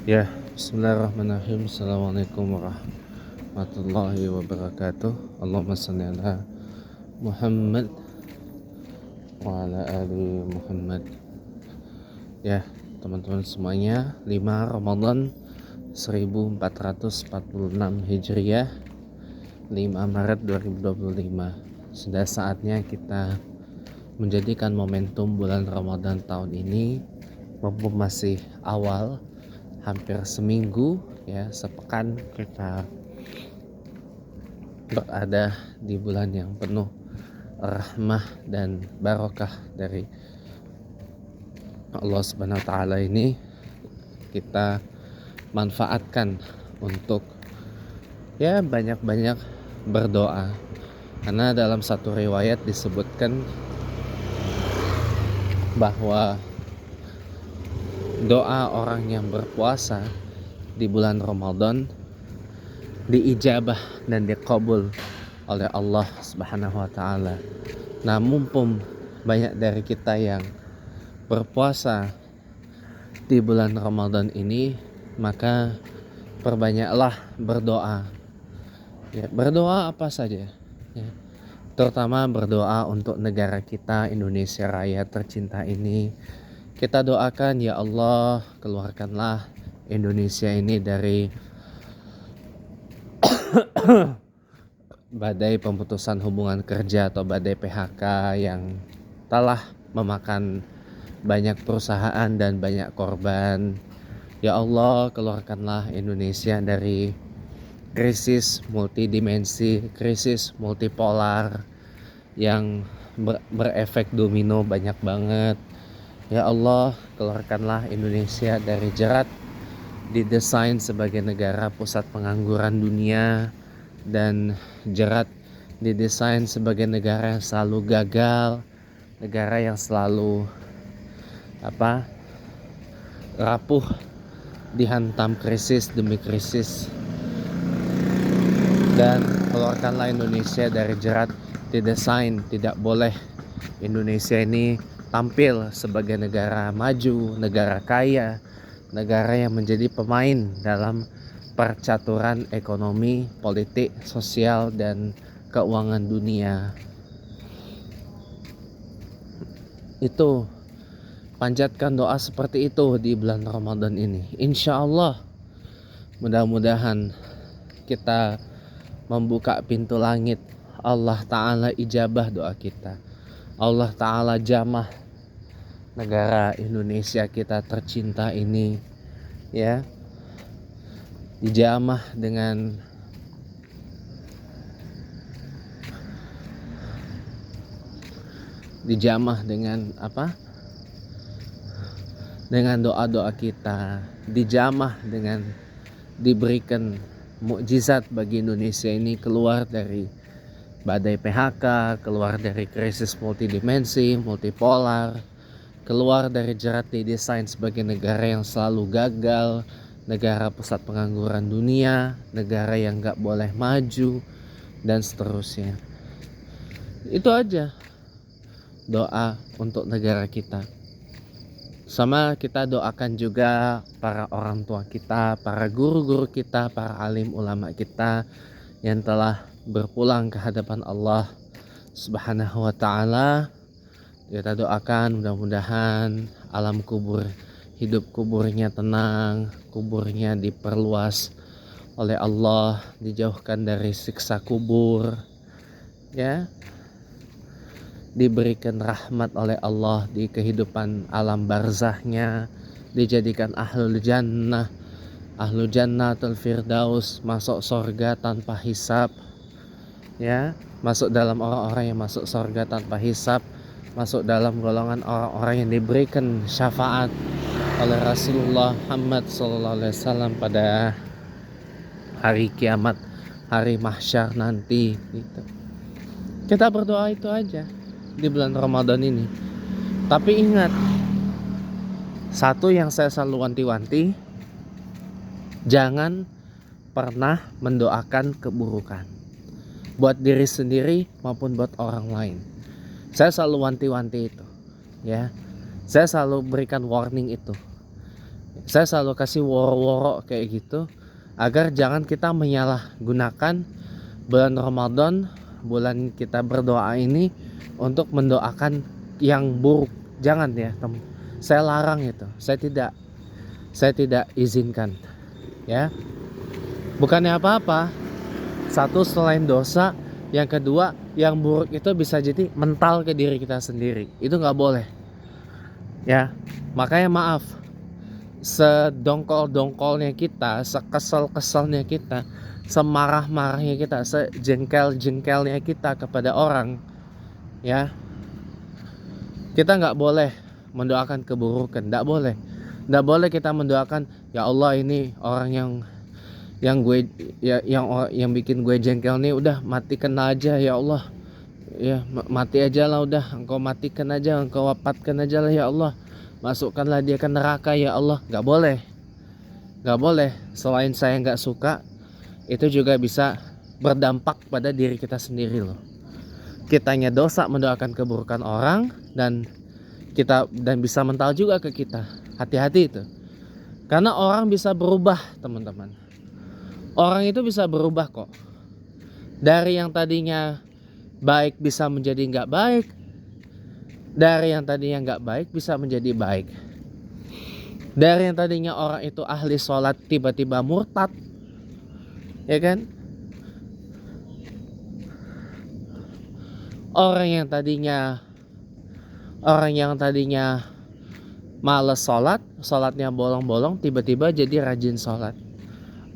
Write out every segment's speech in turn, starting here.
Ya, bismillahirrahmanirrahim. Assalamualaikum warahmatullahi wabarakatuh. Allahumma salli ala Muhammad wa ala ali Muhammad. Ya, teman-teman semuanya, 5 Ramadan 1446 Hijriah, 5 Maret 2025. Sudah saatnya kita menjadikan momentum bulan Ramadan tahun ini, mumpung masih awal, hampir seminggu, ya, sepekan kita berada di bulan yang penuh rahmah dan barokah dari Allah Subhanahu wa taala ini. Kita manfaatkan untuk banyak-banyak berdoa, karena dalam satu riwayat disebutkan bahwa doa orang yang berpuasa di bulan Ramadan diijabah dan dikabul oleh Allah Subhanahu wa taala. Nah, mumpung banyak dari kita yang berpuasa di bulan Ramadan ini, maka perbanyaklah berdoa. Ya, berdoa apa saja, ya. Terutama berdoa untuk negara kita, Indonesia Raya tercinta ini. Kita doakan, ya Allah, keluarkanlah Indonesia ini dari badai pemutusan hubungan kerja atau badai PHK yang telah memakan banyak perusahaan dan banyak korban. Ya Allah, keluarkanlah Indonesia dari krisis multidimensi, krisis multipolar yang berefek domino banyak banget. Ya Allah, keluarkanlah Indonesia dari jerat didesain sebagai negara pusat pengangguran dunia dan jerat didesain sebagai negara yang selalu gagal, negara yang selalu rapuh, dihantam krisis demi krisis. Dan keluarkanlah Indonesia dari jerat didesain tidak boleh Indonesia ini tampil sebagai negara maju, negara kaya, negara yang menjadi pemain dalam percaturan ekonomi, politik, sosial, dan keuangan dunia. Itu, panjatkan doa seperti itu di bulan Ramadan ini. Insya Allah, mudah-mudahan kita membuka pintu langit. Allah Ta'ala ijabah doa kita. Allah Ta'ala jamah negara Indonesia kita tercinta ini, ya, dijamah dengan dengan doa-doa kita, dijamah dengan diberikan mukjizat bagi Indonesia ini keluar dari badai PHK, keluar dari krisis multidimensi, multipolar, keluar dari jerat didesain sebagai negara yang selalu gagal, negara pusat pengangguran dunia, negara yang gak boleh maju, dan seterusnya. Itu aja doa untuk negara kita. Sama kita doakan juga para orang tua kita, para guru-guru kita, para alim ulama kita yang telah berpulang ke hadapan Allah Subhanahu wa taala. Kita doakan mudah-mudahan alam kubur, hidup kuburnya tenang, kuburnya diperluas oleh Allah, dijauhkan dari siksa kubur, ya, diberikan rahmat oleh Allah di kehidupan alam barzahnya, dijadikan ahlul jannatul firdaus, masuk surga tanpa hisab, ya, masuk dalam orang-orang yang masuk surga tanpa hisab, masuk dalam golongan orang-orang yang diberikan syafaat oleh Rasulullah Muhammad SAW pada hari kiamat, hari mahsyar nanti, gitu. Kita berdoa itu aja di bulan Ramadan ini. Tapi ingat, satu yang saya selalu wanti-wanti, jangan pernah mendoakan keburukan buat diri sendiri maupun buat orang lain. Saya selalu wanti-wanti itu, ya. Saya selalu berikan warning itu. Saya selalu kasih woro-woro kayak gitu agar jangan kita menyalahgunakan bulan Ramadan, bulan kita berdoa ini untuk mendoakan yang buruk. Jangan ya, saya larang itu. Saya tidak izinkan. Ya. Bukannya apa-apa. Satu, selain dosa, yang kedua, yang buruk itu bisa jadi mental ke diri kita sendiri. Itu nggak boleh. Ya. Makanya maaf, sedongkol-dongkolnya kita, sekesel-keselnya kita, semarah-marahnya kita, sejengkel-jengkelnya kita kepada orang, ya, kita nggak boleh mendoakan keburukan. Nggak boleh kita mendoakan, ya Allah, ini orang yang gue yang bikin gue jengkel nih, udah matikan aja ya Allah, ya mati aja lah, udah engkau matikan aja, engkau wafatkan aja lah ya Allah, masukkanlah dia ke neraka ya Allah. Nggak boleh. Selain saya nggak suka, itu juga bisa berdampak pada diri kita sendiri loh. Kitanya dosa mendoakan keburukan orang, dan bisa mental juga ke kita. Hati-hati itu, karena orang bisa berubah, teman-teman. Orang itu bisa berubah kok. Dari yang tadinya baik bisa menjadi nggak baik, dari yang tadinya nggak baik bisa menjadi baik, dari yang tadinya orang itu ahli sholat tiba-tiba murtad, ya kan? Orang yang tadinya males sholat, sholatnya bolong-bolong, tiba-tiba jadi rajin sholat.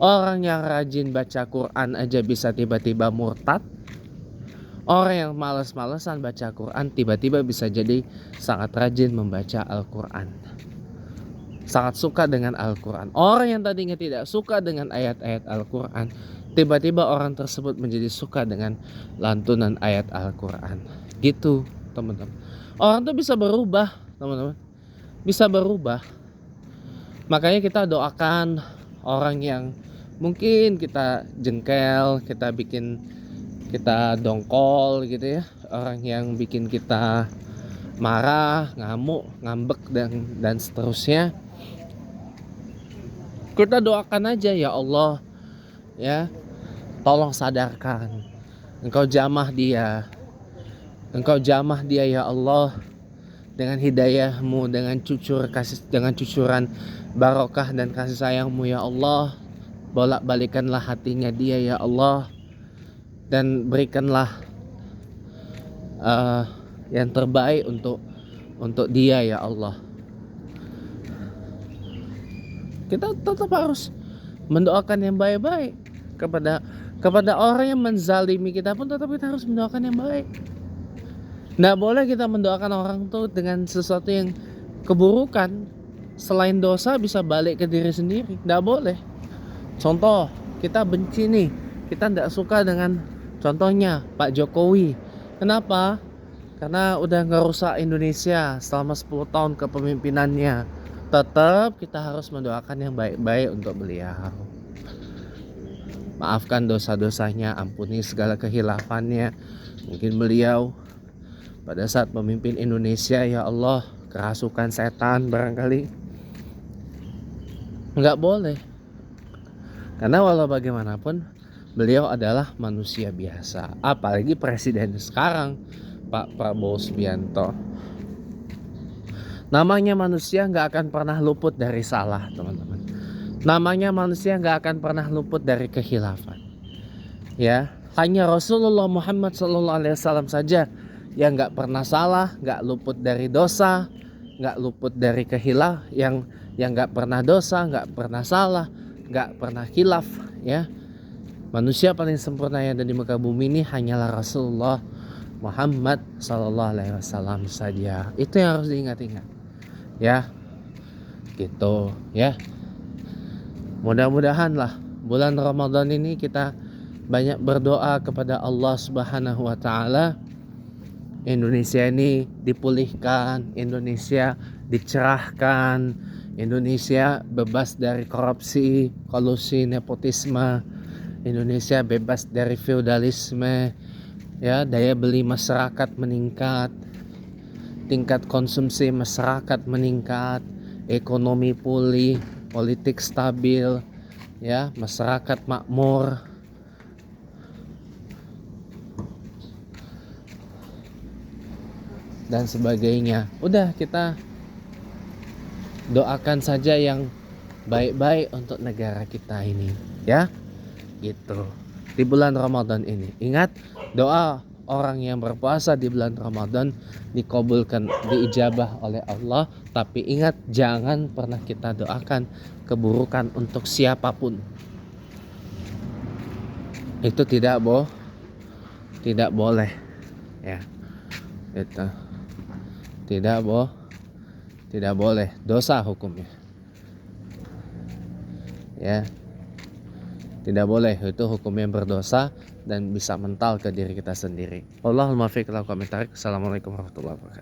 Orang yang rajin baca Quran aja bisa tiba-tiba murtad. Orang yang malas-malesan baca Quran tiba-tiba bisa jadi sangat rajin membaca Al-Quran, sangat suka dengan Al-Quran. Orang yang tadinya tidak suka dengan ayat-ayat Al-Quran, tiba-tiba orang tersebut menjadi suka dengan lantunan ayat Al-Quran. Gitu, teman-teman. Orang tuh bisa berubah, teman-teman. Bisa berubah. Makanya kita doakan orang yang mungkin kita jengkel, kita dongkol gitu ya, orang yang bikin kita marah, ngamuk, ngambek dan seterusnya. Kita doakan aja, ya Allah, ya, tolong sadarkan, Engkau jamah dia ya Allah, dengan hidayahmu, dengan cucuran barokah dan kasih sayangmu ya Allah. Bolak-balikanlah hatinya dia ya Allah, dan berikanlah yang terbaik untuk dia ya Allah. Kita tetap harus mendoakan yang baik-baik kepada orang yang menzalimi kita pun, tetap kita harus mendoakan yang baik. Nggak boleh kita mendoakan orang tuh dengan sesuatu yang keburukan. Selain dosa bisa balik ke diri sendiri. Nggak boleh. Contoh, kita benci nih, kita nggak suka dengan, contohnya Pak Jokowi. Kenapa? Karena udah ngerusak Indonesia selama 10 tahun kepemimpinannya. Tetap kita harus mendoakan yang baik-baik untuk beliau. Maafkan dosa-dosanya, ampuni segala kehilafannya. Mungkin beliau pada saat memimpin Indonesia, ya Allah, kerasukan setan barangkali. Nggak boleh. Karena walau bagaimanapun beliau adalah manusia biasa. Apalagi presiden sekarang, Pak Prabowo Subianto. Namanya manusia nggak akan pernah luput dari salah, teman-teman. Namanya manusia nggak akan pernah luput dari kekhilafan. Ya, hanya Rasulullah Muhammad SAW saja yang nggak pernah salah, nggak luput dari dosa, nggak luput dari khilaf, yang nggak pernah dosa, nggak pernah salah, nggak pernah khilaf. Ya, manusia paling sempurna yang ada di muka bumi ini hanyalah Rasulullah Muhammad SAW saja. Itu yang harus diingat-ingat. Ya, gitu ya. Mudah-mudahan lah bulan Ramadan ini kita banyak berdoa kepada Allah Subhanahu wa taala. Indonesia ini dipulihkan, Indonesia dicerahkan, Indonesia bebas dari korupsi, kolusi, nepotisme, Indonesia bebas dari feudalisme, ya, daya beli masyarakat meningkat, tingkat konsumsi masyarakat meningkat, ekonomi pulih, politik stabil, ya, masyarakat makmur. Dan sebagainya. Udah, kita doakan saja yang baik-baik untuk negara kita ini, ya. Gitu. Di bulan Ramadan ini. Ingat, doa orang yang berpuasa di bulan Ramadan dikabulkan, diijabah oleh Allah. Tapi ingat, jangan pernah kita doakan keburukan untuk siapapun. Itu tidak boleh, ya. Itu tidak boleh, dosa hukumnya, ya. Tidak boleh, itu hukumnya berdosa dan bisa mental ke diri kita sendiri. Allahumma fiqh. Assalamualaikum warahmatullahi wabarakatuh.